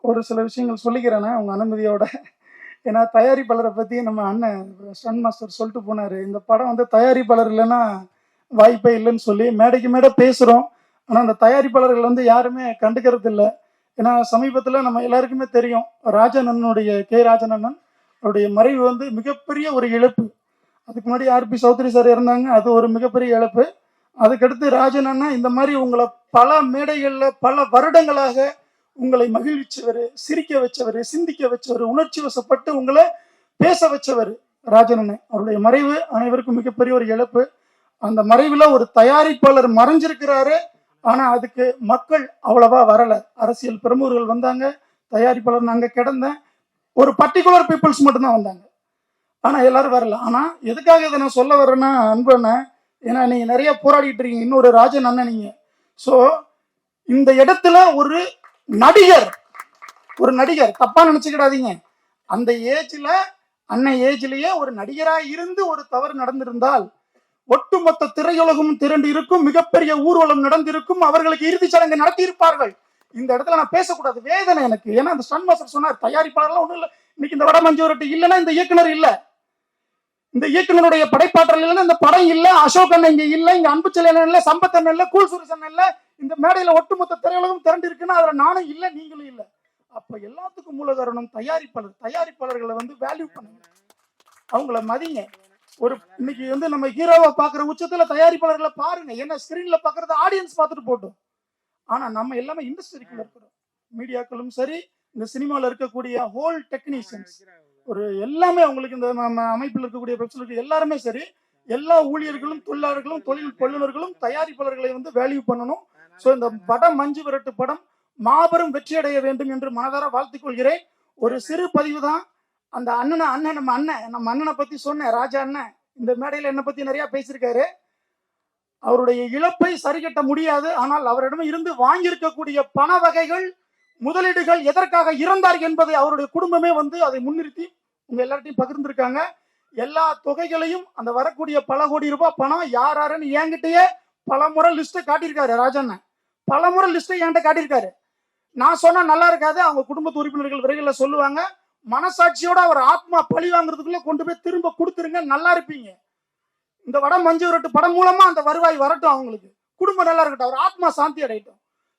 ஒரு சில விஷயங்கள் சொல்லிக்கிறேன்னா உங்க அனுமதியோட. ஏன்னா தயாரிப்பாளரை பத்தி நம்ம அண்ணன் ஸ்டன் மாஸ்டர் சொல்லிட்டு போனாரு, இந்த படம் வந்து தயாரிப்பாளர் இல்லைன்னா வாய்ப்பே இல்லைன்னு சொல்லி மேடைக்கு மேடை பேசுறோம். ஆனா அந்த தயாரிப்பாளர்கள் வந்து யாருமே கண்டுக்கிறது இல்லை. ஏன்னா சமீபத்துல நம்ம எல்லாருக்குமே தெரியும், ராஜன் அண்ணனுடைய ராஜன் அண்ணன் அவருடைய மறைவு வந்து மிகப்பெரிய ஒரு இழப்பு. அதுக்கு முன்னாடி ஆர்பி சௌத்ரி சார் இருந்தாங்க, அது ஒரு மிகப்பெரிய இழப்பு. அதுக்கடுத்து ராஜன் அண்ணா இந்த மாதிரி உங்களை பல மேடைகள்ல பல வருடங்களாக உங்களை மகிழ்ச்சிவர், சிரிக்க வச்சவர், சிந்திக்க வச்சவர், உணர்ச்சி வசப்பட்டு உங்களை பேச வச்சவர் ராஜன் அண்ணன். அவருடைய மறைவு அனைவருக்கும் மிகப்பெரிய ஒரு இழப்பு. அந்த மறைவுல ஒரு தயாரிப்பாளர் மறைஞ்சிருக்கிறாரு, ஆனா அதுக்கு மக்கள் அவ்வளவா வரல. அரசியல் பிரமுகர்கள் வந்தாங்க, தயாரிப்பாளர் நாங்க கிடந்தேன், ஒரு பர்டிகுலர் பீப்புள்ஸ் மட்டும்தான் வந்தாங்க, ஆனா எல்லாரும் வரல. ஆனா எதுக்காக இதை நான் சொல்ல வர்றேன்னா அன்பண்ண, ஏன்னா நீங்க நிறைய போராடிட்டு இருக்கீங்க, இன்னொரு ராஜன் அண்ணன் நீங்க. சோ இந்த இடத்துல ஒரு நடிகர் தப்பா நினைச்சுக்கிடாதீங்க, அந்த ஏஜ்ல அண்ணன் ஏஜ்லயே ஒரு நடிகரா இருந்து ஒரு தவறு நடந்திருந்தால் ஒட்டுமொத்த திரையுலகம் திரண்டு இருக்கும், மிகப்பெரிய ஊர்வலம் நடந்திருக்கும், அவர்களுக்கு இறுதி சடங்கு நடத்தி இருப்பார்கள். இந்த இடத்துல நான் பேசக்கூடாது, வேதனை எனக்கு. ஏன்னா அந்த ஸ்டன் மாஸ்டர் சொன்னார் தயாரிப்பாளர்லாம் ஒண்ணும் இல்லை, இன்னைக்கு இந்த வட மஞ்சூரட்டி இல்லைன்னா இந்த இயக்குனர் இல்ல, இந்த இயக்குனருடைய படைப்பாற்றல் இல்லைன்னா இந்த படம் இல்ல, அசோக் அண்ணன் இங்க இல்ல, இங்க அன்பு செல்வன் இல்ல, சம்பத் அண்ணன் இல்ல, கூல் சுரேஷன் இல்ல, இந்த மேடையில ஒட்டுமொத்த திரையுலகம் திரண்டு இருக்குன்னா அதுல நானும் இல்ல, நீங்களும் இல்ல. அப்ப எல்லாத்துக்கும் மூல காரணம் தயாரிப்பாளர். தயாரிப்பாளர்களை வந்து வேல்யூ பண்ணுங்க, அவங்கள மதிங்க. ஒரு இன்னைக்கு வந்து நம்ம ஹீரோவை பாக்குற உச்சத்துல தயாரிப்பாளர்களை பாருங்க. ஏன்னா ஸ்கிரீன்ல பாக்குறது ஆடியன்ஸ் பார்த்துட்டு போட்டோம், ஆனா நம்ம எல்லாமே இண்டஸ்ட்ரிக்குள்ள இருக்கிறோம். மீடியாக்களும் சரி, இந்த சினிமாவில் இருக்கக்கூடிய ஹோல் டெக்னீஷியன்ஸ் ஒரு எல்லாமே அவங்களுக்கு, இந்த அமைப்பில் இருக்கக்கூடிய வெப்சைட் எல்லாருமே சரி, எல்லா ஊழியர்களும் தொழிலாளர்களும் தொழில் வல்லுநர்களும் தயாரிப்பாளர்களை வந்து வேல்யூ பண்ணணும். ஸோ இந்த படம் மஞ்சு விரட்டு படம் மாபெரும் வெற்றி அடைய வேண்டும் என்று மனதார வாழ்த்துக் கொள்கிறேன். ஒரு சிறு பதிவு தான். அந்த நம்ம அண்ணனை பத்தி சொன்னேன், ராஜா அண்ணன் இந்த மேடையில என்னை பத்தி நிறைய பேசியிருக்காரு. அவருடைய இழப்பை சரி கட்ட முடியாது, ஆனால் அவரிடம் இருந்து வாங்கியிருக்கக்கூடிய பண வகைகள், முதலீடுகள் எதற்காக இறந்தார் என்பதை அவருடைய குடும்பமே வந்து அதை முன்னிறுத்தி உங்க எல்லார்ட்டையும் பகிர்ந்திருக்காங்க. எல்லா தொகைகளையும், அந்த வரக்கூடிய பல கோடி ரூபாய் பணம் யார் யாருன்னு என்கிட்டயே பல முறை லிஸ்ட்டை காட்டியிருக்காரு ராஜண்ணன், பல முறை லிஸ்ட்டை என்கிட்ட காட்டியிருக்காரு. நான் சொன்னா நல்லா இருக்காது, அவங்க குடும்பத்து உறுப்பினர்கள் விரைவில் சொல்லுவாங்க. மனசாட்சியோட அவர் ஆத்மா பழி வாங்குறதுக்குள்ள கொண்டு போய் திரும்ப கொடுத்துருங்க, நல்லா இருப்பீங்க. இந்த வட மஞ்சு விரட்டு படம் மூலமா அந்த வருவாய் வரட்டும், அவங்களுக்கு குடும்பம் நல்லா இருக்கட்டும், அவர் ஆத்மா சாந்தி அடையட்டும்.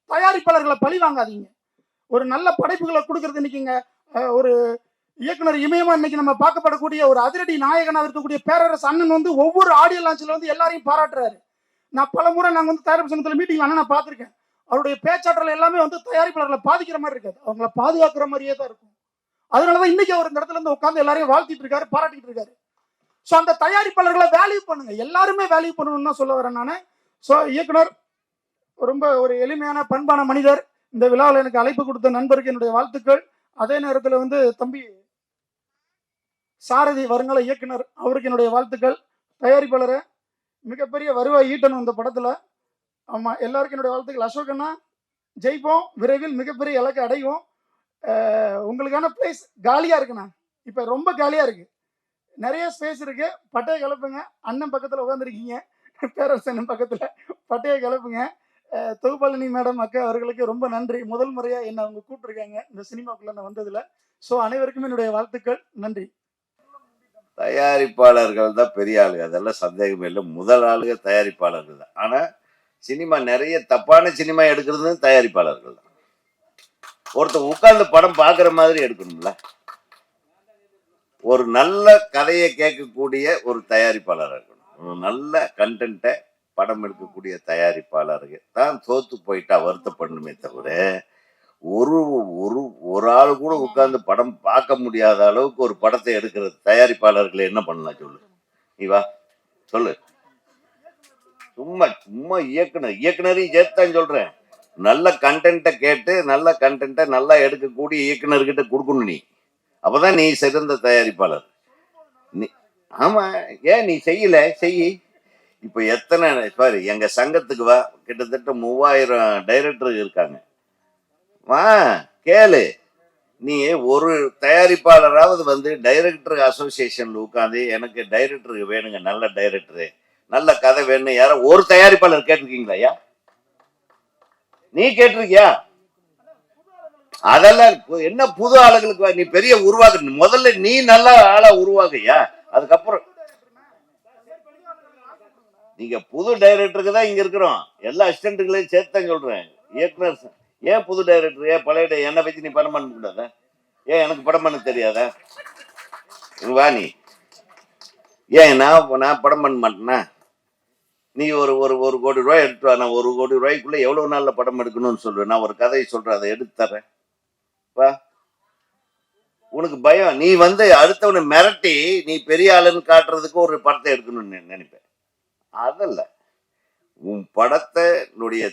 தயாரிப்பாளர்களை பழி வாங்காதீங்க. ஒரு நல்ல படைப்புகளை கொடுக்கறது இன்னைக்குங்க. ஒரு இயக்குனர் இமயமா இன்னைக்கு நம்ம பார்க்கப்படக்கூடிய ஒரு அதிரடி நாயகனாக இருக்கக்கூடிய பேரரசு அண்ணன் வந்து ஒவ்வொரு ஆடியோ லான்ச்ல வந்து எல்லாரையும் பாராட்டுறாரு. நான் பல முறை நாங்கள் வந்து தயாரிப்பு சங்கத்தில் மீட்டிங் அண்ணன் நான் பார்த்துருக்கேன். அவருடைய பேச்சாற்றல் எல்லாமே வந்து தயாரிப்பாளர்களை பாதிக்கிற மாதிரி இருக்காது, அவங்கள பாதுகாக்கிற மாதிரியே தான் இருக்கும். அதனாலதான் இன்னைக்கு அவர் இந்த இடத்துல இருந்து உட்காந்து எல்லாரையும் வாழ்த்திட்டு இருக்காரு, பாராட்டிட்டு இருக்காரு. ஸோ அந்த தயாரிப்பாளர்களை வேல்யூ பண்ணுங்க, எல்லாருமே வேல்யூ பண்ணணும்னு தான் சொல்ல வரேன் நான். ஸோ இயக்குனர் ரொம்ப ஒரு எளிமையான பண்பான மனிதர். இந்த விழாவில் எனக்கு அழைப்பு கொடுத்த நண்பருக்கு என்னுடைய வாழ்த்துக்கள். அதே நேரத்தில் வந்து தம்பி சாரதி வருங்கால இயக்குனர், அவருக்கு என்னுடைய வாழ்த்துக்கள். தயாரிப்பாளரை மிகப்பெரிய வருவாய் ஈட்டணும் இந்த படத்துல. ஆமா, எல்லாருக்கும் என்னுடைய வாழ்த்துக்கள். அசோகண்ணா ஜெயிப்போம், விரைவில் மிகப்பெரிய இலக்கை அடைவோம். உங்களுக்கான பிளேஸ் காலியா இருக்குண்ணா, இப்ப ரொம்ப காலியா இருக்கு, நிறைய ஸ்பேஸ் இருக்கு, பட்டையை கிளப்புங்க. அண்ணன் பக்கத்துல உட்காந்துருக்கீங்க, பேரரசன் பக்கத்துல, பட்டையை கிளப்புங்க. தொகுப்பாளினி மேடம் அக்கா அவர்களுக்கு ரொம்ப நன்றி, முதல் முறையா என்ன அவங்க கூப்பிட்டுருக்காங்க இந்த சினிமாக்குள்ள நான் வந்ததுல. ஸோ அனைவருக்கும் என்னுடைய வாழ்த்துக்கள், நன்றி. தயாரிப்பாளர்கள் தான் பெரிய ஆளுங்க, அதெல்லாம் சந்தேகமே இல்லை. முதல் ஆளுங்க தயாரிப்பாளர்கள் தான். ஆனா சினிமா நிறைய தப்பான சினிமா எடுக்கிறது தயாரிப்பாளர்கள் தான். ஒருத்தர் உட்கார்ந்து படம் பார்க்குற மாதிரி எடுக்கணும்ல. ஒரு நல்ல கதையை கேட்கக்கூடிய ஒரு தயாரிப்பாளர் இருக்கணும், ஒரு நல்ல கண்டென்ட்டை படம் எடுக்கக்கூடிய தயாரிப்பாளர்கள் தான் தோத்து போயிட்டா வருத்தப்படணுமே தவிர, ஒரு ஒரு ஒரு ஆள் கூட உட்கார்ந்து படம் பார்க்க முடியாத அளவுக்கு ஒரு படத்தை எடுக்கிற தயாரிப்பாளர்களை என்ன பண்ணலாம் சொல்லு, நீ வா சொல்லு. சும்மா சும்மா இயக்குனரையும் சேர்த்தான் சொல்றேன். நல்ல கண்டென்ட்டை கேட்டு நல்ல கண்டென்ட்டை நல்லா எடுக்கக்கூடிய இயக்குனர்கிட்ட கொடுக்கணும் நீ, அப்பதான் நீ சிறந்த தயாரிப்பாளர். நீ ஆமா, ஏன் நீ செய்யல? செய்யி. இப்ப எத்தனை பாரு, எங்க சங்கத்துக்கு வா, கிட்டத்தட்ட 3000 டைரக்டர் இருக்காங்க, வா கேளு. நீ ஒரு தயாரிப்பாளராவது வந்து டைரக்டர் அசோசியேஷன்ல உட்காந்து எனக்கு டைரக்டருக்கு வேணுங்க, நல்ல டைரக்டரு, நல்ல கதை வேணும், யாரோ ஒரு தயாரிப்பாளர் கேட்டிருக்கீங்களா? ஐயா நீ கேட்டிருக்கியா? அதெல்லாம் என்ன புது ஆளுங்களுக்கு நீ பெரிய உருவாக்கு, முதல்ல நீ நல்ல ஆளா உருவாக்குயா, அதுக்கப்புறம் நீங்க புது டைரக்டருக்கு தான் இங்க இருக்கிறோம், எல்லா அசிஸ்டன்ட்டுகளையும் சேர்த்து தான் சொல்றேன். இயக்குனர் ஏன் புது டைரக்டர், ஏன் பழைய என்ன வச்சு நீ படம் பண்ண கூடாத, ஏன் எனக்கு படம் பண்ண தெரியாத, வா நீ, ஏன் நான் படம் பண்ண மாட்டேன்னா, நீ ஒரு ஒரு ஒரு கோடி ரூபாய் எடுத்து வா, நான் 1 கோடி ரூபாய்க்குள்ள எவ்வளவு நாள்ல படம் எடுக்கணும்னு சொல்லுவேன், நான் ஒரு கதையை சொல்றேன், அதை எடுத்து தர்றேன் வா. உனக்கு பயம், நீ அடுத்தவனை மிரட்டி நீ பெரிய ஆளுன்னு காட்டுறதுக்கு ஒரு படத்தை எடுக்கணும்னு நினைப்பேன். அதல்ல, உன் படத்தினுடைய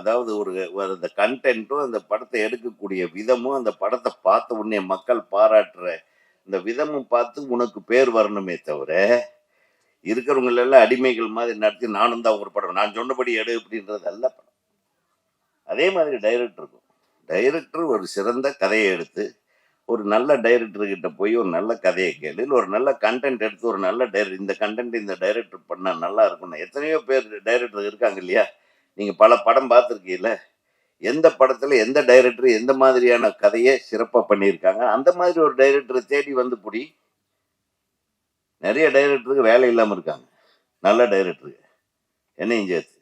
அதாவது அந்த கண்டென்ட்டும் அந்த படத்தை எடுக்கக்கூடிய விதமும் அந்த படத்தை பார்த்த உடனே மக்கள் பாராட்டுற இந்த விதமும் பார்த்து உனக்கு பேர் வரணுமே தவிர, இருக்கிறவங்க எல்லாம் அடிமைகள் மாதிரி நடத்தி நானும் தான் ஒரு படம் நான் சொன்னபடி எடு அப்படின்றது அல்ல படம். அதே மாதிரி டைரக்டர் ஒரு சிறந்த கதையை எடுத்து ஒரு நல்ல டைரக்டர் கிட்ட போய் ஒரு நல்ல கதையை கேளு, இல்லை ஒரு நல்ல கண்டென்ட் எடுத்து ஒரு நல்ல இந்த கண்டென்ட் இந்த டைரக்டர் பண்ணா நல்லா இருக்கும். எத்தனையோ பேர் டைரக்டர் இருக்காங்க இல்லையா, நீங்க பல படம் பார்த்துருக்கீங்கள, எந்த படத்துல எந்த டைரக்டர் எந்த மாதிரியான கதையை சிறப்பா பண்ணியிருக்காங்க, அந்த மாதிரி ஒரு டைரக்டரை தேடி புடி. நிறைய டைரக்டருக்கு வேலை இல்லாம இருக்காங்க, நல்ல டைரக்டருக்கு என்னையும் சேர்த்து.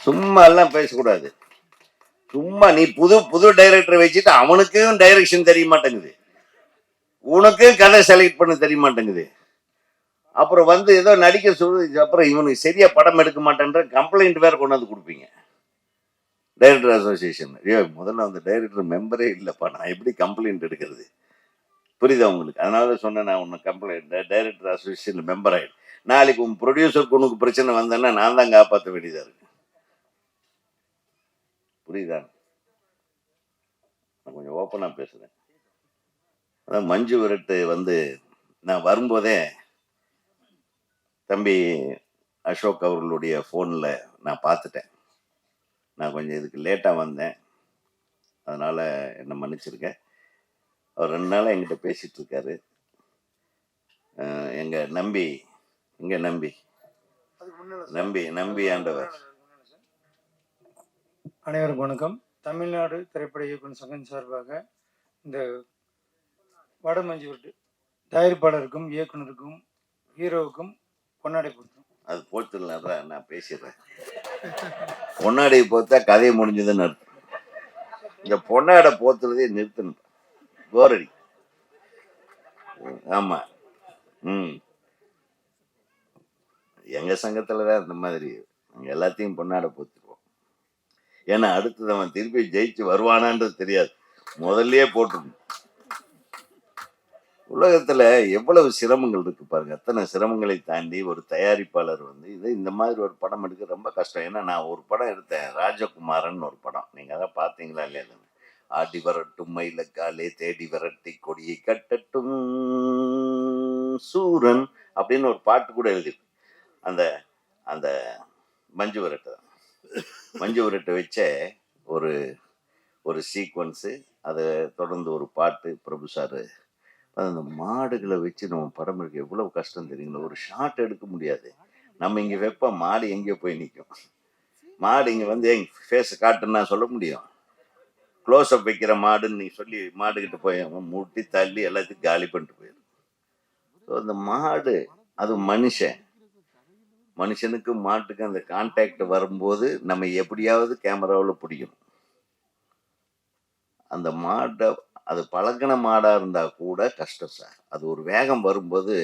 சும்மா எல்லாம் பேசக்கூடாது. சும்மா நீ புது டைரக்டரை வச்சுட்டு அவனுக்கும் டைரக்ஷன் தெரிய மாட்டேங்குது, உனக்கும் கதை செலக்ட் பண்ண தெரிய மாட்டேங்குது, அப்புறம் ஏதோ நடிக்க சொல்லுது, அப்புறம் இவனுக்கு சரியா படம் எடுக்க மாட்டேன்ற கம்ப்ளைண்ட் வேற கொண்டாந்து கொடுப்பீங்க டைரக்டர் அசோசியேஷன். ஐயோ, முதல்ல அந்த டைரக்டர் மெம்பரே இல்லப்பா, நான் எப்படி கம்ப்ளைண்ட் எடுக்கிறது, புரியுதா உங்களுக்கு? அதனால சொன்னேன், நான் உன்னை கம்ப்ளைண்ட் டைரக்டர் அசோசியேஷன் மெம்பர் ஆயிடு, நாளைக்கு உன் ப்ரொடியூசருக்கு உனக்கு பிரச்சனை வந்தேன்னா நான் தான் காப்பாற்ற வேண்டியதா இருக்கு, புரியுதா? நான் கொஞ்சம் ஓப்பனா பேசுறேன். அதான் மஞ்சு விரட்டு நான் வரும்போதே தம்பி அசோக் அவர்களுடைய ஃபோனில் நான் பார்த்துட்டேன். நான் கொஞ்சம் இதுக்கு லேட்டாக வந்தேன், அதனால் என்னை மன்னிச்சிருக்கேன். அவர் 2 நாளாக என்கிட்ட பேசிகிட்டு இருக்காரு. எங்கள் நம்பி ஆண்டவர். அனைவருக்கும் வணக்கம். தமிழ்நாடு திரைப்பட இயக்குனர் சங்கம் சார்பாக இந்த வடமஞ்சு விரட்டு தயாரிப்பாளருக்கும் இயக்குனருக்கும் ஹீரோவுக்கும் பொன்னாடை போடுறோம். அது போட்டுடல, நான் பேசிடுறேன். பொன்னாடை போத்தா கதையை முடிஞ்சதுன்னு அர்த்தம். இந்த பொன்னாடை போத்துறதே நிறுத்தணும், கோரடி. ஆமா, எங்க சங்கத்துலதான் இந்த மாதிரி எல்லாத்தையும் பொன்னாடை போத்துருவோம். ஏன்னா அடுத்தது அவன் திருப்பி ஜெயிச்சு வருவானான்றது தெரியாது, முதல்லயே போட்டுருணும். உலகத்துல எவ்வளவு சிரமங்கள் இருக்கு பாருங்க, அத்தனை சிரமங்களை தாண்டி ஒரு தயாரிப்பாளர் இந்த மாதிரி ஒரு படம் எடுக்க ரொம்ப கஷ்டம். ஏன்னா நான் ஒரு படம் எடுத்தேன், ராஜகுமாரன் ஒரு படம், நீங்க அதான் பாத்தீங்களா இல்லையா? ஆடி வரட்டும் மயிலக்காலே தேடி வரட்டி கொடியை கட்டட்டும் சூரன் அப்படின்னு ஒரு பாட்டு கூட எழுதி, அந்த அந்த மஞ்சு விரட்டை வச்ச ஒரு சீக்வன்ஸு, அதை தொடர்ந்து ஒரு பாட்டு. பிரபு சார் அந்த மாடுகளை வச்சு நம்ம படம் எடுக்க எவ்வளவு கஷ்டம் தெரியுங்களா? ஒரு ஷாட் எடுக்க முடியாது, நம்ம இங்க வைப்போம், மாடு எங்கேயோ போய் நிற்கும். மாடு இங்க எங்க ஃபேஸ் காட்டுன்னா சொல்ல முடியும், க்ளோஸ் அப் வைக்கிற மாடுன்னு நீ சொல்லி மாடுகிட்ட போய் முட்டி தள்ளி எல்லாத்தையும் காலி பண்ணிட்டு போயிடும். ஸோ அந்த மாடு அது மனுஷனுக்கு மாட்டுக்கு அந்த கான்டாக்ட் வரும்போது நம்ம எப்படியாவது கேமராவில் பிடிக்கணும். அந்த மாட்டை அது பழக்கின மாடா இருந்தா கூட கஷ்டம் சார். அது ஒரு வேகம் வரும்போது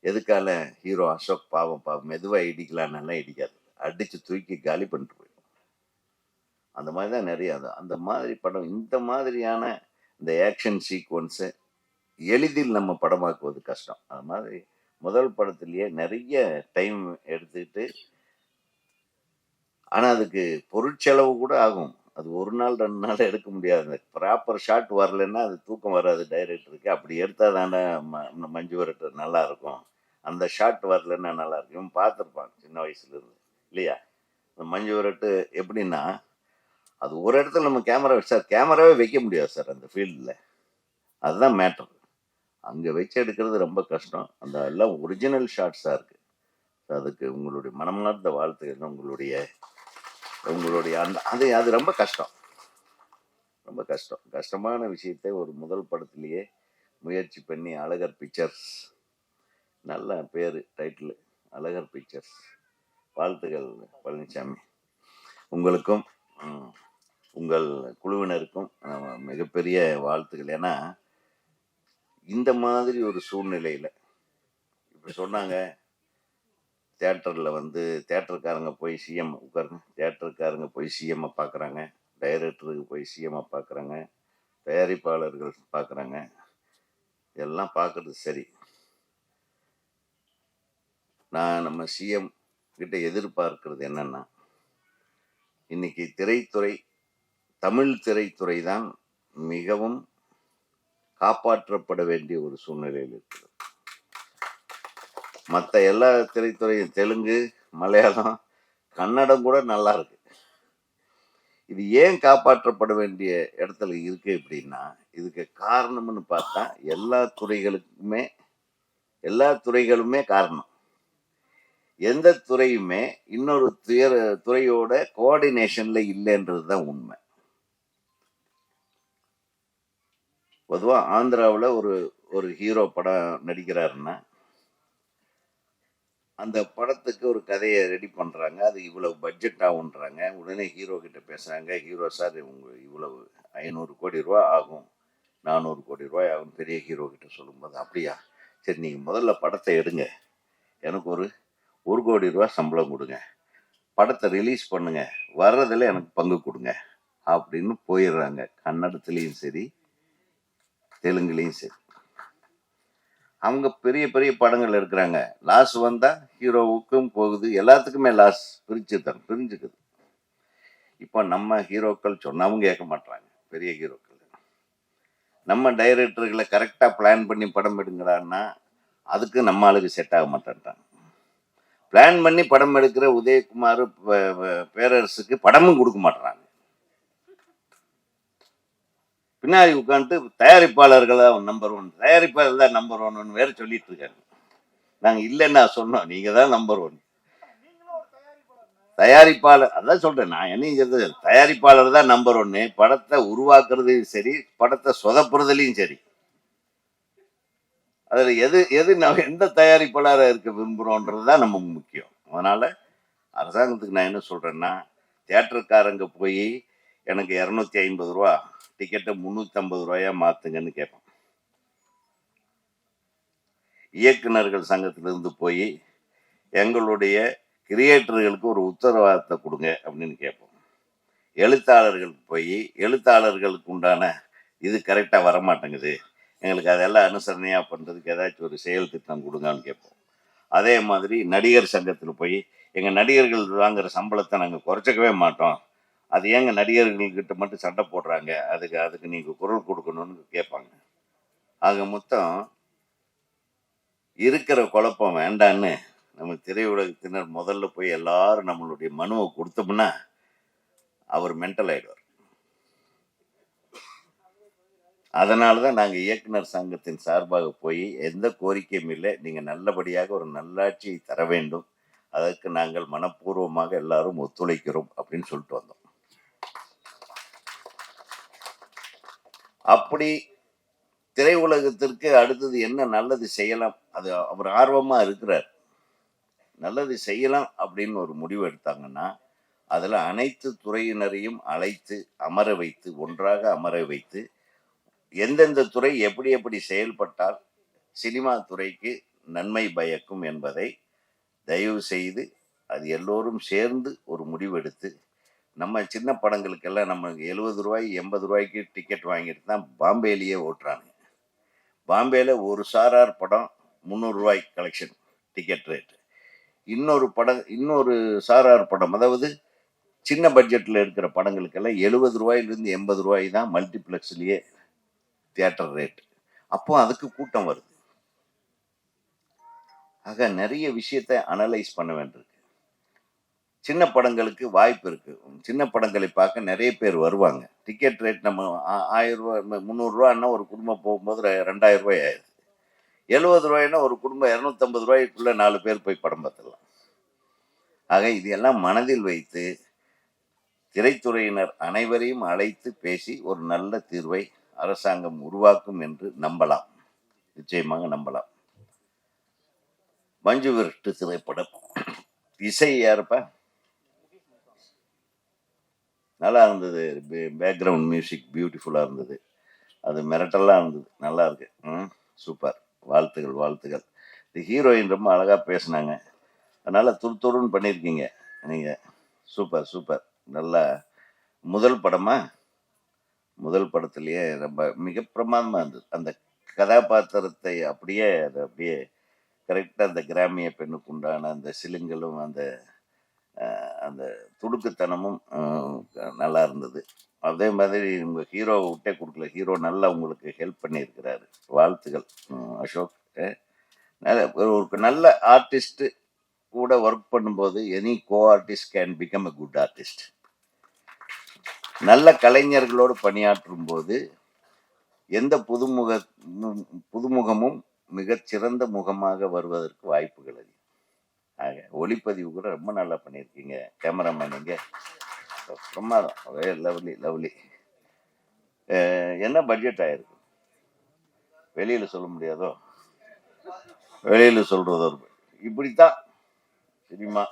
எதுக்கால ஹீரோ அசோக் பாவம் மெதுவா இடிக்கலாம், நல்லா இடிக்காது, அடிச்சு தூக்கி காலி பண்ணிட்டு போயிடும். அந்த மாதிரிதான் நிறைய அந்த மாதிரி படம், இந்த மாதிரியான இந்த ஆக்ஷன் சீக்வன்ஸை எளிதில் நம்ம படமாக்குவது கஷ்டம். அது மாதிரி முதல் படத்திலேயே நிறைய டைம் எடுத்துக்கிட்டு, ஆனா அதுக்கு பொருட்செலவு கூட ஆகும். அது 1 நாள் 2 நாள் எடுக்க முடியாது, ப்ராப்பர் ஷாட் வரலன்னா அது தூக்கம் வராது டைரக்டருக்கு. அப்படி எடுத்தா தானே மஞ்சு விரட்டு நல்லா இருக்கும், அந்த ஷாட் வரலன்னா நல்லா இருக்கும். இவன் பார்த்துருப்பான் சின்ன வயசுல இருந்து இல்லையா? இந்த மஞ்சு விரட்டு எப்படின்னா, அது ஒரு இடத்துல நம்ம கேமராவே வைக்க முடியாது சார் அந்த ஃபீல்டில், அதுதான் மேட்டர். அங்கே வச்சு எடுக்கிறது ரொம்ப கஷ்டம். அந்த எல்லாம் ஒரிஜினல் ஷாட்ஸாக இருக்கு. அதுக்கு உங்களுடைய மனமார்ந்த வாழ்த்துக்கள். உங்களுடைய உங்களுடைய அந்த அது அது ரொம்ப கஷ்டம், ரொம்ப கஷ்டம். கஷ்டமான விஷயத்தை ஒரு முதல் படத்திலேயே முயற்சி பண்ணி அழகர் பிக்சர்ஸ், நல்ல பேரு டைட்டில், அழகர் பிக்சர்ஸ். வாழ்த்துக்கள் பழனிசாமி. உங்களுக்கும் உங்கள் குழுவினருக்கும் மிகப்பெரிய வாழ்த்துக்கள். ஏன்னா இந்த மாதிரி ஒரு சூழ்நிலையில இப்ப சொன்னாங்க, தியேட்டர்ல தியேட்டருக்காரங்க போய் சிஎம் உட்காருங்க, தியேட்டருக்காரங்க போய் சிஎம் பார்க்குறாங்க, டைரக்டருக்கு போய் சிஎம் பார்க்குறாங்க, தயாரிப்பாளர்கள் பார்க்குறாங்க. எல்லாம் பார்க்கறது சரி. நான் நம்ம சிஎம் கிட்ட எதிர்பார்க்கிறது என்னன்னா, இன்னைக்கு திரைத்துறை, தமிழ் திரைத்துறை தான் மிகவும் காப்பாற்றப்பட வேண்டிய ஒரு சூழ்நிலையில் இருக்குது. மற்ற எல்லா திரைத்துறையும், தெலுங்கு, மலையாளம், கன்னடம் கூட நல்லா இருக்கு. இது ஏன் காப்பாற்றப்பட வேண்டிய இடத்துல இருக்கு அப்படின்னா, இதுக்கு காரணம்னு பார்த்தா எல்லா துறைகளுமே காரணம். எந்த துறையுமே இன்னொரு துறையோட கோஆர்டினேஷன்ல இல்லைன்றதுதான் உண்மை. பொதுவா ஆந்திராவில் ஒரு ஹீரோ படம் நடிக்கிறாருன்னா, அந்த படத்துக்கு ஒரு கதையை ரெடி பண்றாங்க, அது இவ்வளவு பட்ஜெட் ஆகுன்றாங்க. உடனே ஹீரோ கிட்ட பேசுறாங்க, ஹீரோ சார் இவ்வளவு 500 கோடி ரூபாய் ஆகும், 400 கோடி ரூபாய் ஆகும். பெரிய ஹீரோ கிட்ட சொல்லும்போது, அப்படியா, சரி நீங்க முதல்ல படத்தை எடுங்க, எனக்கு ஒரு 1 கோடி ரூபாய் சம்பளம் கொடுங்க, படத்தை ரிலீஸ் பண்ணுங்க, வர்றதுல எனக்கு பங்கு கொடுங்க அப்படின்னு போயிடுறாங்க. கன்னடத்துலயும் சரி, தெலுங்குலையும் சரி. அவங்க பெரிய பெரிய படங்கள் எடுக்கிறாங்க, லாஸ் வந்தா ஹீரோவுக்கும் போகுது, எல்லாத்துக்குமே லாஸ் பிரிஞ்சுக்குது. இப்போ நம்ம ஹீரோக்கள் சொன்னாவும் கேட்க மாட்டாங்க, பெரிய ஹீரோக்கள். நம்ம டைரக்டர்களை கரெக்டா பிளான் பண்ணி படம் எடுங்கிறான்னா அதுக்கு நம்ம ஆளுக்கு செட் ஆக மாட்டேன்ட்டாங்க. பிளான் பண்ணி படம் எடுக்கிற உதயகுமார், பேரரசுக்கு படமும் கொடுக்க மாட்டாங்க. பின்னாடி உட்காந்துட்டு தயாரிப்பாளர்கள் தான் நம்பர் 1, தயாரிப்பாளர் தான் நம்பர் 1 வேற சொல்லிட்டு இருக்காங்க. நாங்க இல்லைன்னா சொன்னோம், நீங்க தான் நம்பர் 1 தயாரிப்பாளர். அதான் சொல்றேன், நான் என்ன தயாரிப்பாளர் தான் நம்பர் 1. படத்தை உருவாக்குறதையும் சரி, படத்தை சொதப்புறதுலையும் சரி, அதுல எது நம்ம எந்த தயாரிப்பாளராக இருக்க விரும்புறோன்றதுதான் நமக்கு முக்கியம். அதனால அரசாங்கத்துக்கு நான் என்ன சொல்றேன்னா, தியேட்டருக்காரங்க போய் எனக்கு 250 ரூபா டிக்கெட்டை 350 ரூபாயா மாத்துங்கன்னு கேட்போம். இயக்குநர்கள் சங்கத்திலிருந்து போய் எங்களுடைய கிரியேட்டர்களுக்கு ஒரு உத்தரவாதத்தை கொடுங்க அப்படின்னு கேட்போம். எழுத்தாளர்களுக்கு போய் எழுத்தாளர்களுக்கு உண்டான இது கரெக்டா வரமாட்டேங்குது, எங்களுக்கு அதெல்லாம் அனுசரணையா பண்றதுக்கு ஏதாச்சும் ஒரு செயல் திட்டம் கொடுங்கன்னு கேட்போம். அதே மாதிரி நடிகர் சங்கத்தில் போய் எங்க நடிகர்கள் வாங்குற சம்பளத்தை நாங்கள் குறைச்சிக்கவே மாட்டோம், அது ஏங்க நடிகர்கள்கிட்ட மட்டும் சண்டை போடுறாங்க, அதுக்கு நீங்க குரல் கொடுக்கணும்னு கேட்பாங்க. ஆக மொத்தம் இருக்கிற குழப்பம் வேண்டான்னு நம்ம திரையுலகத்தினர் முதல்ல போய் எல்லாரும் நம்மளுடைய மனுவை கொடுத்தோம்னா அவர் மென்டல் ஆயிடுவார். அதனாலதான் நாங்க இயக்குனர் சங்கத்தின் சார்பாக போய் எந்த கோரிக்கையும் இல்லை, நீங்க நல்லபடியாக ஒரு நல்லாட்சியை தர வேண்டும், அதற்கு நாங்கள் மனப்பூர்வமாக எல்லாரும் ஒத்துழைக்கிறோம் அப்படின்னு சொல்லிட்டு வந்தோம். அப்படி திரையுலகத்திற்கு அடுத்தது என்ன நல்லது செய்யலாம், அது அவர் ஆர்வமா இருக்கிறார், நல்லது செய்யலாம் அப்படின்னு ஒரு முடிவு எடுத்தாங்கன்னா, அதுல அனைத்து துறையினரையும் அழைத்து அமர வைத்து, ஒன்றாக அமர வைத்து, எந்தெந்த துறை எப்படி எப்படி செயல்பட்டால் சினிமா துறைக்கு நன்மை பயக்கும் என்பதை தயவு செய்து அது எல்லோரும் சேர்ந்து ஒரு முடிவெடுத்து, நம்ம சின்ன படங்களுக்கெல்லாம் நம்ம 70 ரூபாய் 80 ரூபாய்க்கு டிக்கெட் வாங்கிட்டு தான் பாம்பேலேயே ஓட்டுறாங்க. பாம்பேல ஒரு சாரார் படம் 300 ரூபாய் கலெக்ஷன் டிக்கெட் ரேட், இன்னொரு சாரார் படம், அதாவது சின்ன பட்ஜெட்ல இருக்கிற படங்களுக்கெல்லாம் 70 ரூபாயிலிருந்து 80 ரூபாய் தான் மல்டிபிளெக்ஸ்லயே தியேட்டர் ரேட். அப்போ அதுக்கு கூட்டம் வருது. ஆக நிறைய விஷயத்தை அனலைஸ் பண்ண வேண்டியிருக்கு. சின்ன படங்களுக்கு வாய்ப்பு இருக்கு, சின்ன படங்களை பார்க்க நிறைய பேர் வருவாங்க. டிக்கெட் ரேட் நம்ம 1000 ரூபாய் 300 ரூபாய்னா ஒரு குடும்பம் போகும்போது 2000 ரூபாய் ஆயிடுது. 70 ரூபாய்னா ஒரு குடும்பம் 250 ரூபாய்க்குள்ள 4 பேர் போய் படம் பார்த்துடலாம். ஆக இதெல்லாம் மனதில் வைத்து திரைத்துறையினர் அனைவரையும் அழைத்து பேசி ஒரு நல்ல தீர்வை அரசாங்கம் உருவாக்கும் என்று நம்பலாம், நிச்சயமாக நம்பலாம். மஞ்சு விரட்டு திரைப்படம் இசை யாருப்பா? நல்லா இருந்தது. பேக்ரவுண்ட் மியூசிக் பியூட்டிஃபுல்லாக இருந்தது. அது மிரட்டெல்லாம் இருந்தது. நல்லா இருக்கு. சூப்பர். வாழ்த்துகள் வாழ்த்துகள். இந்த ஹீரோயின் ரொம்ப அழகாக பேசினாங்க. அதனால் துருத்துருன்னு பண்ணியிருக்கீங்க நீங்கள். Super super. நல்லா முதல் படமா? முதல் படத்துலேயே ரொம்ப மிக பிரமாதமாக இருந்தது. அந்த கதாபாத்திரத்தை அப்படியே அதை அப்படியே கரெக்டாக அந்த கிராமிய பெண்ணுக்கு உண்டான அந்த சிலுங்களும் அந்த அந்த துடுக்குத்தனமும் நல்லா இருந்தது. அதே மாதிரி உங்கள் ஹீரோவை விட்டே கொடுக்கல. ஹீரோ நல்லா உங்களுக்கு ஹெல்ப் பண்ணியிருக்கிறாரு. வாழ்த்துக்கள் அசோக். ஒரு நல்ல ஆர்டிஸ்ட் கூட ஒர்க் பண்ணும்போது any co artist can become a good artist. நல்ல கலைஞர்களோடு பணியாற்றும் போது எந்த புதுமுகமும் மிகச்சிறந்த முகமாக வருவதற்கு வாய்ப்புகள் அதிகம். ஆக ஒளிப்பதிவு கூட ரொம்ப நல்லா பண்ணியிருக்கீங்க. கேமராமேன் இங்கே பிரமாதம். Lovely lovely. என்ன பட்ஜெட் ஆயிருக்கு? வெளியில் சொல்ல முடியாதோ? வெளியில் சொல்றதோ இப்படித்தான் சினிமா.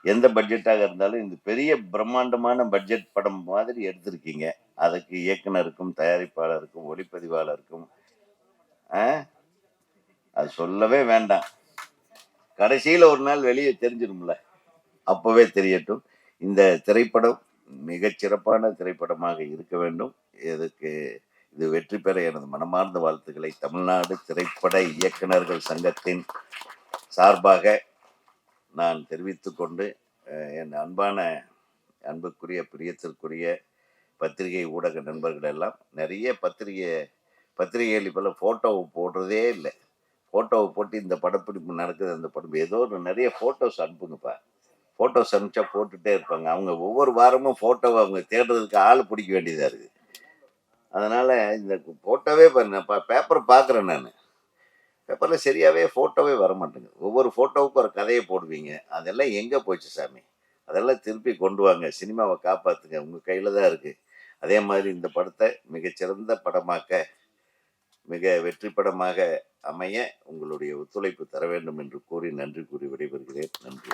எந்த பட்ஜெட்டாக இருந்தாலும் இந்த பெரிய பிரம்மாண்டமான பட்ஜெட் படம் மாதிரி எடுத்திருக்கீங்க. அதுக்கு இயக்குனருக்கும் தயாரிப்பாளருக்கும் ஒளிப்பதிவாளருக்கும் அது சொல்லவே வேண்டாம். கடைசியில் ஒரு நாள் வெளியே தெரிஞ்சிடும்ல, அப்பவே தெரியட்டும். இந்த திரைப்படம் மிகச்சிறப்பான திரைப்படமாக இருக்க வேண்டும். இது வெற்றி பெற எனது மனமார்ந்த வாழ்த்துக்களை தமிழ்நாடு திரைப்பட இயக்குனர்கள் சங்கத்தின் சார்பாக நான் தெரிவித்து கொண்டு, என் அன்புக்குரிய பிரியத்திற்குரிய பத்திரிகை ஊடக நண்பர்கள் எல்லாம் நிறைய பத்திரிகைகள் இப்போல்லாம் ஃபோட்டோவை போடுறதே இல்லை. ஃபோட்டோவை போட்டு இந்த படப்பிடிப்பு நடக்குது, அந்த படம் ஏதோ நிறைய ஃபோட்டோஸ் அனுப்புங்கப்பா. ஃபோட்டோஸ் அனுப்பிச்சா போட்டுகிட்டே இருப்பாங்க. அவங்க ஒவ்வொரு வாரமும் ஃபோட்டோவை அவங்க தேடுறதுக்கு ஆள் பிடிக்க வேண்டியதாக இருக்குது. அதனால் இந்த ஃபோட்டோவே பேப்பரை பார்க்குறேன் நான். பேப்பரில் சரியாகவே ஃபோட்டோவே வர மாட்டேங்குது. ஒவ்வொரு ஃபோட்டோவுக்கும் ஒரு கதையை போடுவீங்க. அதெல்லாம் எங்கே போச்சு சாமி? அதெல்லாம் திருப்பி கொண்டு வாங்க. சினிமாவை காப்பாற்றுங்க. உங்கள் கையில் தான் இருக்குது. அதே மாதிரி இந்த படத்தை மிகச்சிறந்த படமாக்க, மிக வெற்றி படமாக அமைய உங்களுடைய ஒத்துழைப்பு தர வேண்டும் என்று கூறி நன்றி கூறி விடைபெறுகிறேன். நன்றி.